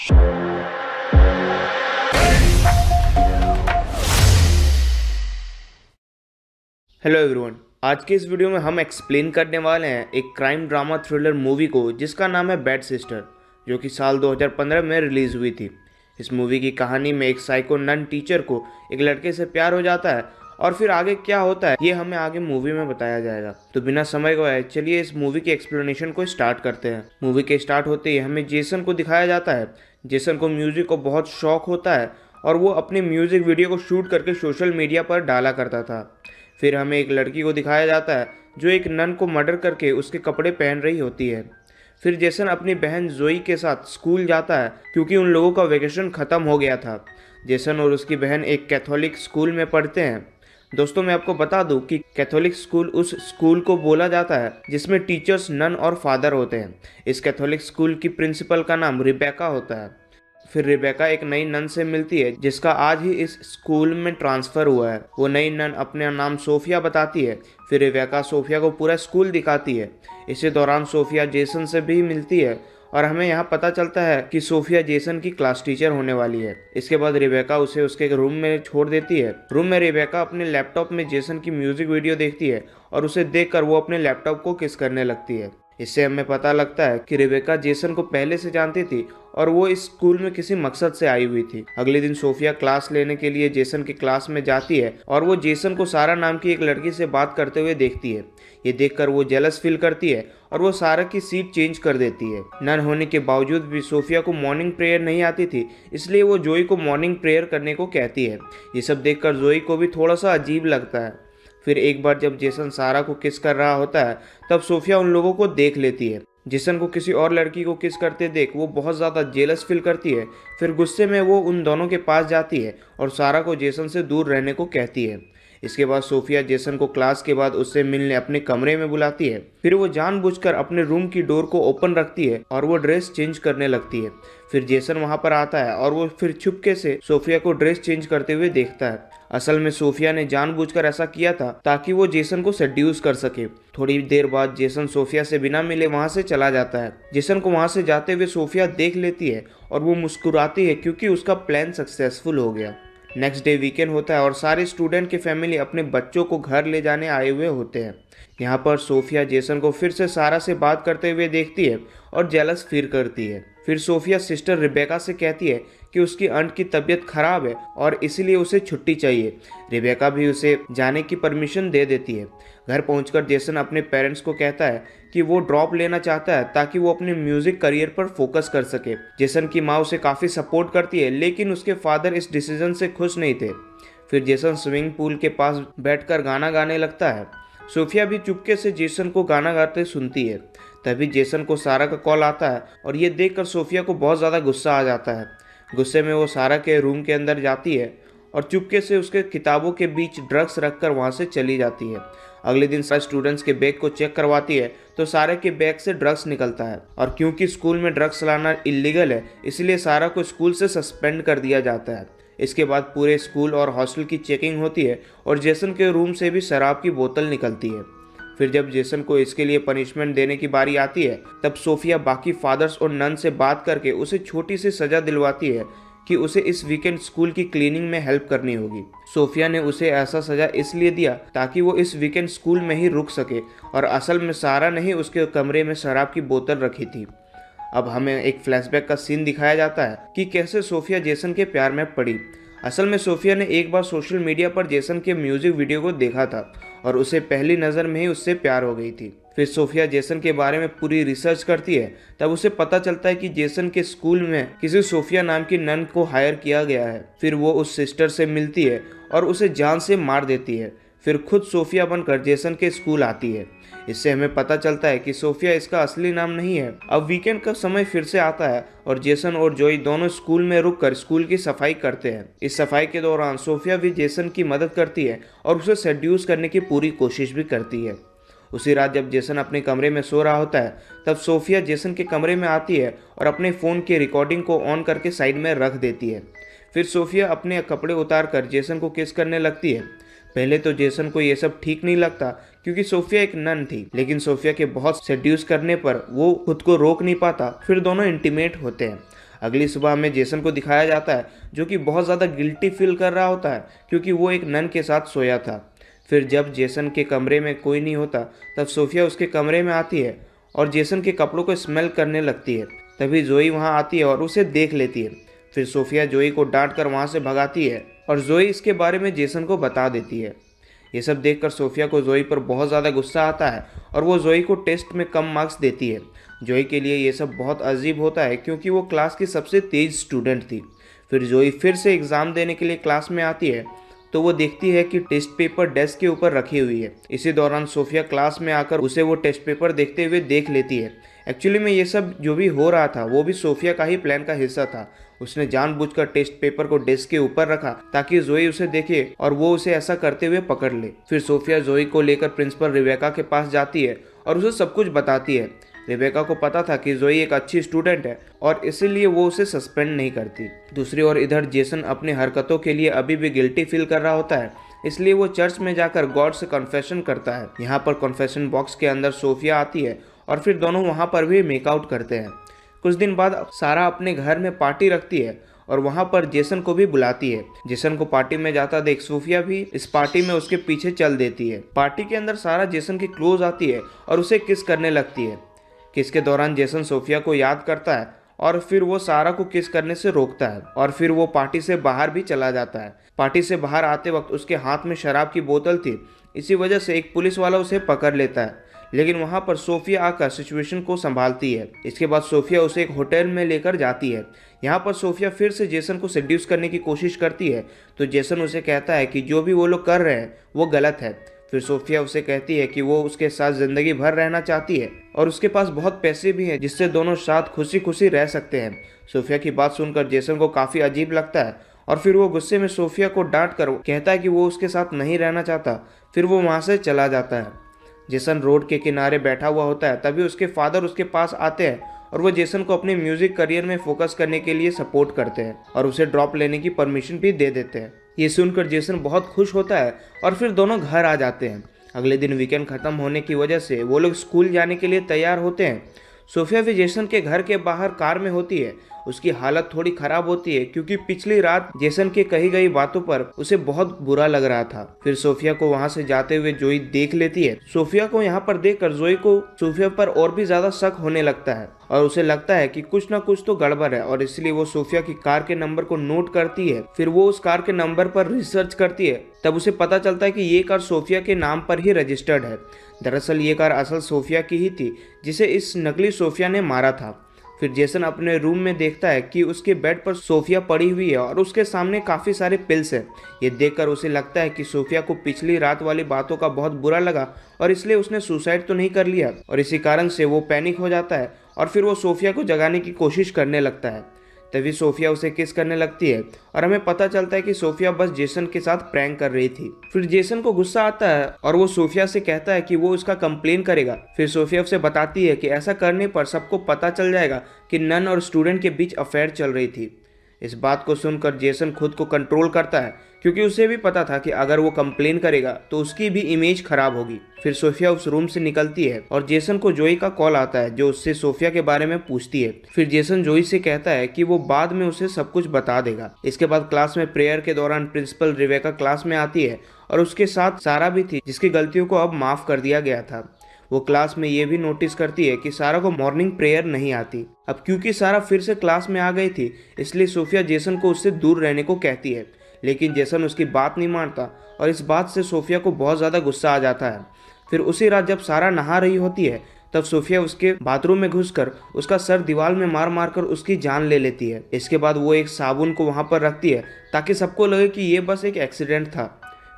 Hello everyone, आज के इस वीडियो में हम एक्सप्लेन करने वाले हैं एक क्राइम ड्रामा थ्रिलर मूवी को जिसका नाम है बैड सिस्टर, जो कि साल 2015 में रिलीज़ हुई थी। इस मूवी की कहानी में एक साइको नन टीचर को एक लड़के से प्यार हो जाता है और फिर आगे क्या होता है ये हमें आगे मूवी में बताया जाएगा। तो बिना समय गवाए चलिए इस मूवी की एक्सप्लेनेशन को स्टार्ट करते हैं। मूवी के स्टार्ट होते ही हमें जेसन को दिखाया जाता है। जेसन को म्यूजिक को बहुत शौक होता है और वो अपने म्यूजिक वीडियो को शूट करके सोशल मीडिया पर डाला करता था। फिर हमें एक लड़की को दिखाया जाता है जो एक नन को मर्डर करके उसके कपड़े पहन रही होती है। फिर जेसन अपनी बहन जोई के साथ स्कूल जाता है क्योंकि उन लोगों का वेकेशन ख़त्म हो गया था। जेसन और उसकी बहन एक कैथोलिक स्कूल में पढ़ते हैं। दोस्तों, मैं आपको बता दूं कि कैथोलिक स्कूल उस स्कूल को बोला जाता है जिसमें टीचर्स, नन और फादर होते हैं। इस कैथोलिक स्कूल की प्रिंसिपल का नाम रिबेका होता है। फिर रिबेका एक नई नन से मिलती है जिसका आज ही इस स्कूल में ट्रांसफ़र हुआ है। वो नई नन अपना नाम सोफिया बताती है। फिर रिबेका सोफिया को पूरा स्कूल दिखाती है। इसी दौरान सोफिया जेसन से भी मिलती है और हमें यहाँ पता चलता है कि सोफिया जेसन की क्लास टीचर होने वाली है। इसके बाद रिबेका उसे उसके रूम में छोड़ देती है। रूम में रिबेका अपने लैपटॉप में जेसन की म्यूजिक वीडियो देखती है और उसे देखकर वो अपने लैपटॉप को किस करने लगती है। इससे हमें पता लगता है कि रिबेका जेसन को पहले से जानती थी और वो इस स्कूल में किसी मकसद से आई हुई थी। अगले दिन सोफिया क्लास लेने के लिए जेसन की क्लास में जाती है और वो जेसन को सारा नाम की एक लड़की से बात करते हुए देखती है। ये देखकर वो जेलस फील करती है और वो सारा की सीट चेंज कर देती है। नन होने के बावजूद भी सोफिया को मॉर्निंग प्रेयर नहीं आती थी, इसलिए वो जोई को मॉर्निंग प्रेयर करने को कहती है। ये सब देखकर जोई को भी थोड़ा सा अजीब लगता है। फिर एक बार जब जेसन सारा को किस कर रहा होता है तब सोफिया उन लोगों को देख लेती है। जेसन को किसी और लड़की को किस करते देख वो बहुत ज़्यादा जेलस फील करती है। फिर गुस्से में वो उन दोनों के पास जाती है और सारा को जेसन से दूर रहने को कहती है। इसके बाद सोफिया जेसन को क्लास के बाद उससे मिलने अपने कमरे में बुलाती है। फिर वो जानबूझकर अपने रूम की डोर को ओपन रखती है और वो ड्रेस चेंज करने लगती है। फिर जेसन वहां पर आता है और वो फिर चुपके से सोफिया को ड्रेस चेंज करते हुए देखता है। असल में सोफिया ने जानबूझकर ऐसा किया था ताकि वो जेसन को सेड्यूस कर सके। थोड़ी देर बाद जेसन सोफिया से बिना मिले वहां से चला जाता है। जेसन को वहां से जाते हुए सोफिया देख लेती है और वो मुस्कुराती है क्योंकि उसका प्लान सक्सेसफुल हो गया। नेक्स्ट डे वीकेंड होता है और सारे स्टूडेंट की फैमिली अपने बच्चों को घर ले जाने आए हुए होते हैं। यहाँ पर सोफिया जेसन को फिर से सारा से बात करते हुए देखती है और जेलस फील करती है। फिर सोफिया सिस्टर रिबेका से कहती है कि उसकी आंट की तबीयत खराब है और इसीलिए उसे छुट्टी चाहिए। रिबेका भी उसे जाने की परमिशन दे देती है। घर पहुंचकर जेसन अपने पेरेंट्स को कहता है कि वो ड्रॉप लेना चाहता है ताकि वो अपने म्यूजिक करियर पर फोकस कर सके। जेसन की माँ उसे काफ़ी सपोर्ट करती है लेकिन उसके फादर इस डिसीजन से खुश नहीं थे। फिर जेसन स्विमिंग पूल के पास बैठकर गाना गाने लगता है। सोफिया भी चुपके से जेसन को गाना गाते सुनती है। तभी जेसन को सारा का कॉल आता है और ये देखकर सोफिया को बहुत ज़्यादा गुस्सा आ जाता है। गुस्से में वो सारा के रूम के अंदर जाती है और चुपके से उसके किताबों के बीच ड्रग्स रखकर वहाँ से चली जाती है। अगले दिन सारे स्टूडेंट्स के बैग को चेक करवाती है तो सारे के बैग से ड्रग्स निकलता है और क्योंकि स्कूल में ड्रग्स लाना इलीगल है इसलिए सारा को स्कूल से सस्पेंड कर दिया जाता है। इसके बाद पूरे स्कूल और हॉस्टल की चेकिंग होती है और जेसन के रूम से भी शराब की बोतल निकलती है। फिर जब जेसन को इसके लिए पनिशमेंट देने की बारी आती है तब सोफिया बाकी फादर्स और नन से बात करके उसे छोटी सी सज़ा दिलवाती है कि उसे इस वीकेंड स्कूल की क्लीनिंग में हेल्प करनी होगी। सोफिया ने उसे ऐसा सज़ा इसलिए दिया ताकि वो इस वीकेंड स्कूल में ही रुक सके और असल में सारा ने ही उसके कमरे में शराब की बोतल रखी थी। अब हमें एक फ्लैशबैक का सीन दिखाया जाता है कि कैसे सोफिया जेसन के प्यार में पड़ी। असल में सोफिया ने एक बार सोशल मीडिया पर जेसन के म्यूजिक वीडियो को देखा था और उसे पहली नज़र में ही उससे प्यार हो गई थी। फिर सोफिया जेसन के बारे में पूरी रिसर्च करती है। तब उसे पता चलता है कि जेसन के स्कूल में किसी सोफिया नाम की नन को हायर किया गया है। फिर वो उस सिस्टर से मिलती है और उसे जान से मार देती है। फिर खुद सोफिया बनकर जेसन के स्कूल आती है। इससे हमें पता चलता है कि सोफिया इसका असली नाम नहीं है। अब वीकेंड का समय फिर से आता है और जेसन और जोई दोनों स्कूल में रुककर स्कूल की सफाई करते हैं। इस सफाई के दौरान सोफिया भी जेसन की मदद करती है और उसे सेड्यूस करने की पूरी कोशिश भी करती है। उसी रात जब जेसन अपने कमरे में सो रहा होता है तब सोफिया जेसन के कमरे में आती है और अपने फ़ोन की रिकॉर्डिंग को ऑन करके साइड में रख देती है। फिर सोफिया अपने कपड़े उतार कर जेसन को किस करने लगती है। पहले तो जेसन को ये सब ठीक नहीं लगता क्योंकि सोफिया एक नन थी, लेकिन सोफिया के बहुत सेड्यूस करने पर वो खुद को रोक नहीं पाता। फिर दोनों इंटीमेट होते हैं। अगली सुबह हमें जेसन को दिखाया जाता है जो कि बहुत ज़्यादा गिल्टी फील कर रहा होता है क्योंकि वो एक नन के साथ सोया था। फिर जब जेसन के कमरे में कोई नहीं होता तब सोफिया उसके कमरे में आती है और जेसन के कपड़ों को स्मेल करने लगती है। तभी जोई वहाँ आती है और उसे देख लेती है। फिर सोफिया जोई को डांट कर वहाँ से भगाती है और जोई इसके बारे में जेसन को बता देती है। ये सब देखकर सोफिया को जोई पर बहुत ज़्यादा गुस्सा आता है और वो जोई को टेस्ट में कम मार्क्स देती है। जोई के लिए ये सब बहुत अजीब होता है क्योंकि वो क्लास की सबसे तेज स्टूडेंट थी। फिर जोई फिर से एग्ज़ाम देने के लिए क्लास में आती है तो वो देखती है कि टेस्ट पेपर डेस्क के ऊपर रखी हुई है। इसी दौरान सोफिया क्लास में आकर उसे वो टेस्ट पेपर देखते हुए देख लेती है। एक्चुअली में ये सब जो भी हो रहा था वो भी सोफिया का ही प्लान का हिस्सा था। उसने जानबूझकर टेस्ट पेपर को डेस्क के ऊपर रखा ताकि जोई उसे देखे और वो उसे ऐसा करते हुए पकड़ ले। फिर सोफिया जोई को लेकर प्रिंसिपल रिबेका के पास जाती है और उसे सब कुछ बताती है। रिबेका को पता था कि जोई एक अच्छी स्टूडेंट है और इसीलिए वो उसे सस्पेंड नहीं करती। दूसरी ओर इधर जेसन अपनी हरकतों के लिए अभी भी गिल्टी फील कर रहा होता है, इसलिए वो चर्च में जाकर गॉड से कन्फेशन करता है। यहाँ पर कन्फेशन बॉक्स के अंदर सोफिया आती है और फिर दोनों वहाँ पर भी मेकआउट करते हैं। कुछ दिन बाद सारा अपने घर में पार्टी रखती है और वहाँ पर जेसन को भी बुलाती है। जेसन को पार्टी में जाता देख सोफिया भी इस पार्टी में उसके पीछे चल देती है। पार्टी के अंदर सारा जेसन के क्लोज आती है और उसे किस करने लगती है। किस के दौरान जेसन सोफिया को याद करता है और फिर वो सारा को किस करने से रोकता है और फिर वो पार्टी से बाहर भी चला जाता है। पार्टी से बाहर आते वक्त उसके हाथ में शराब की बोतल थी, इसी वजह से एक पुलिस वाला उसे पकड़ लेता है, लेकिन वहाँ पर सोफिया आकर सिचुएशन को संभालती है। इसके बाद सोफिया उसे एक होटल में लेकर जाती है। यहाँ पर सोफिया फिर से जेसन को सेड्यूस करने की कोशिश करती है तो जेसन उसे कहता है कि जो भी वो लोग कर रहे हैं वो गलत है। फिर सोफिया उसे कहती है कि वो उसके साथ ज़िंदगी भर रहना चाहती है और उसके पास बहुत पैसे भी हैं जिससे दोनों साथ खुशी खुशी रह सकते हैं। सोफिया की बात सुनकर जेसन को काफ़ी अजीब लगता है और फिर वो गुस्से में सोफिया को डांट कर कहता है कि वो उसके साथ नहीं रहना चाहता। फिर वो वहाँ से चला जाता है। जेसन रोड के किनारे बैठा हुआ होता है, तभी उसके फादर उसके पास आते हैं और वो जेसन को अपने म्यूजिक करियर में फोकस करने के लिए सपोर्ट करते हैं और उसे ड्रॉप लेने की परमिशन भी दे देते हैं। ये सुनकर जेसन बहुत खुश होता है और फिर दोनों घर आ जाते हैं। अगले दिन वीकेंड खत्म होने की वजह से वो लोग स्कूल जाने के लिए तैयार होते हैं। सोफिया भी जेसन के घर के बाहर कार में होती है। उसकी हालत थोड़ी खराब होती है क्योंकि पिछली रात जेसन के कही गई बातों पर उसे बहुत बुरा लग रहा था। फिर सोफिया को वहां से जाते हुए जोई देख लेती है। सोफिया को यहाँ पर देखकर जोई को सोफिया पर और भी ज्यादा शक होने लगता है और उसे लगता है कि कुछ ना कुछ तो गड़बड़ है और इसलिए वो सोफिया की कार के नंबर को नोट करती है। फिर वो उस कार के नंबर पर रिसर्च करती है, तब उसे पता चलता है कि ये कार सोफिया के नाम पर ही रजिस्टर्ड है। दरअसल ये कार असल सोफिया की ही थी जिसे इस नकली सोफिया ने मारा था। फिर जेसन अपने रूम में देखता है कि उसके बेड पर सोफिया पड़ी हुई है और उसके सामने काफ़ी सारे पिल्स हैं। ये देखकर उसे लगता है कि सोफिया को पिछली रात वाली बातों का बहुत बुरा लगा और इसलिए उसने सुसाइड तो नहीं कर लिया और इसी कारण से वो पैनिक हो जाता है और फिर वो सोफिया को जगाने की कोशिश करने लगता है। तभी सोफिया उसे किस करने लगती है और हमें पता चलता है कि सोफिया बस जेसन के साथ प्रैंक कर रही थी। फिर जेसन को गुस्सा आता है और वो सोफिया से कहता है कि वो उसका कंप्लेन करेगा। फिर सोफिया उसे बताती है कि ऐसा करने पर सबको पता चल जाएगा कि नन और स्टूडेंट के बीच अफेयर चल रही थी। इस बात को सुनकर जेसन खुद को कंट्रोल करता है क्योंकि उसे भी पता था कि अगर वो कंप्लेन करेगा तो उसकी भी इमेज खराब होगी। फिर सोफिया उस रूम से निकलती है और जेसन को जोई का कॉल आता है जो उससे सोफिया के बारे में पूछती है। फिर जेसन जोई से कहता है कि वो बाद में उसे सब कुछ बता देगा। इसके बाद क्लास में प्रेयर के दौरान प्रिंसिपल रिबेका क्लास में आती है और उसके साथ सारा भी थी जिसकी गलतियों को अब माफ कर दिया गया था। वो क्लास में ये भी नोटिस करती है कि सारा को मॉर्निंग प्रेयर नहीं आती। अब क्योंकि सारा फिर से क्लास में आ गई थी इसलिए सोफिया जेसन को उससे दूर रहने को कहती है, लेकिन जेसन उसकी बात नहीं मानता और इस बात से सोफिया को बहुत ज़्यादा गुस्सा आ जाता है। फिर उसी रात जब सारा नहा रही होती है तब सोफिया उसके बाथरूम में घुसकर उसका सर दीवार में मार मार कर उसकी जान ले लेती है। इसके बाद वो एक साबुन को वहाँ पर रखती है ताकि सबको लगे कि ये बस एक एक्सीडेंट था।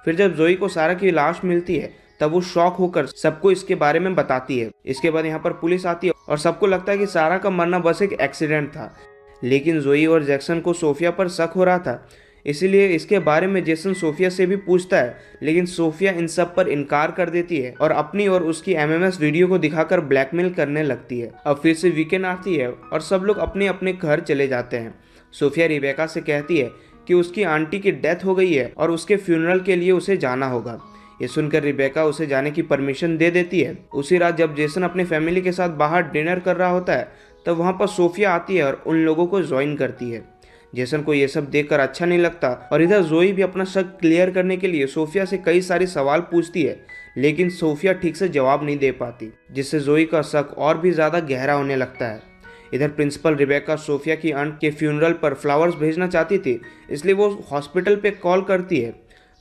फिर जब जोई को सारा की लाश मिलती है तब वो शॉक होकर सबको इसके बारे में बताती है। इसके बाद यहाँ पर पुलिस आती है और सबको लगता है कि सारा का मरना बस एक एक्सीडेंट था, लेकिन जोई और जैक्सन को सोफिया पर शक हो रहा था, इसीलिए इसके बारे में जेसन सोफिया से भी पूछता है, लेकिन सोफिया इन सब पर इनकार कर देती है और अपनी और उसकी एमएमएस वीडियो को दिखाकर ब्लैकमेल करने लगती है। अब फिर से वीकेंड आती है और सब लोग अपने अपने घर चले जाते हैं। सोफिया रिबेका से कहती है कि उसकी आंटी की डेथ हो गई है और उसके फ्यूनरल के लिए उसे जाना होगा। ये सुनकर रिबेका उसे जाने की परमिशन दे देती है। उसी रात जब जेसन अपने फैमिली के साथ बाहर डिनर कर रहा होता है तब वहाँ पर सोफिया आती है और उन लोगों को ज्वाइन करती है। जेसन को ये सब देखकर अच्छा नहीं लगता और इधर जोई भी अपना शक क्लियर करने के लिए सोफिया से कई सारे सवाल पूछती है, लेकिन सोफिया ठीक से जवाब नहीं दे पाती, जिससे जोई का शक और भी ज़्यादा गहरा होने लगता है। इधर प्रिंसिपल रिबेका सोफिया की आंट के फ्यूनरल पर फ्लावर्स भेजना चाहती थी, इसलिए वो हॉस्पिटल पे कॉल करती है।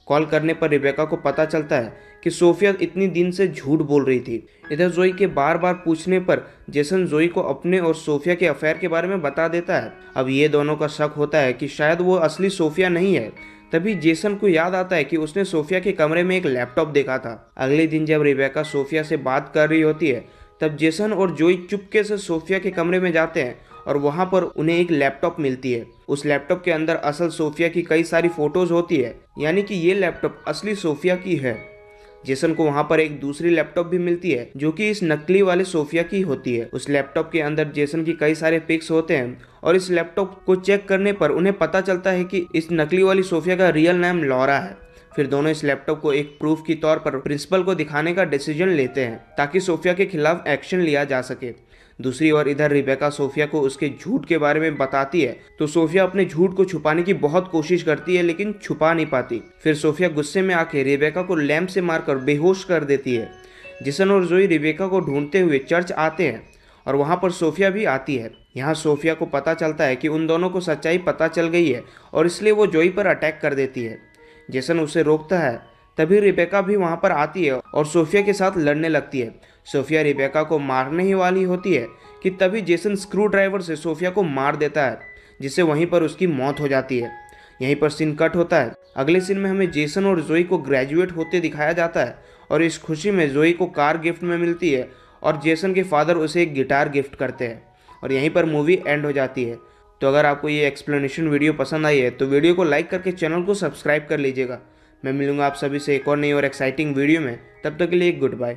कॉल करने पर रिबेका को पता चलता है कि सोफिया इतनी दिन से झूठ बोल रही थी। इधर जोई के बार बार पूछने पर जेसन जोई को अपने और सोफिया के अफेयर के बारे में बता देता है। अब ये दोनों का शक होता है कि शायद वो असली सोफिया नहीं है। तभी जेसन को याद आता है कि उसने सोफिया के कमरे में एक लैपटॉप देखा था। अगले दिन जब रिबेका सोफिया से बात कर रही होती है, तब जेसन और जोई चुपके से सोफिया के कमरे में जाते हैं और वहाँ पर उन्हें एक लैपटॉप मिलती है। उस लैपटॉप के अंदर असल सोफिया की कई सारी फोटोज होती है, यानी कि ये लैपटॉप असली सोफिया की है। जेसन को वहाँ पर एक दूसरी लैपटॉप भी मिलती है जो कि इस नकली वाले सोफिया की होती है। उस लैपटॉप के अंदर जेसन की कई सारे पिक्स होते हैं और इस लैपटॉप को चेक करने पर उन्हें पता चलता है कि इस नकली वाली सोफिया का रियल नाम लॉरा है। फिर दोनों इस लैपटॉप को एक प्रूफ के तौर पर प्रिंसिपल को दिखाने का डिसीजन लेते हैं ताकि सोफिया के खिलाफ एक्शन लिया जा सके। दूसरी ओर इधर रिबेका सोफिया को उसके झूठ के बारे में बताती है, तो सोफिया अपने झूठ को छुपाने की बहुत कोशिश करती है लेकिन छुपा नहीं पाती। फिर सोफिया गुस्से में आके रिबेका को लैंप से मारकर बेहोश कर देती है। जेसन और जोई रिबेका को ढूंढते हुए चर्च आते हैं और वहाँ पर सोफिया भी आती है। यहाँ सोफिया को पता चलता है कि उन दोनों को सच्चाई पता चल गई है और इसलिए वो जोई पर अटैक कर देती है। जेसन उसे रोकता है, तभी रिबेका भी वहाँ पर आती है और सोफिया के साथ लड़ने लगती है। सोफिया रिबेका को मारने ही वाली होती है कि तभी जेसन स्क्रू ड्राइवर से सोफिया को मार देता है, जिससे वहीं पर उसकी मौत हो जाती है। यहीं पर सीन कट होता है। अगले सीन में हमें जेसन और जोई को ग्रेजुएट होते दिखाया जाता है और इस खुशी में जोई को कार गिफ्ट में मिलती है और जेसन के फादर उसे एक गिटार गिफ्ट करते हैं और यहीं पर मूवी एंड हो जाती है। तो अगर आपको ये एक्सप्लेनेशन वीडियो पसंद आई है तो वीडियो को लाइक करके चैनल को सब्सक्राइब कर लीजिएगा। मैं मिलूंगा आप सभी से एक और नई और एक्साइटिंग वीडियो में। तब तक के लिए गुड बाय।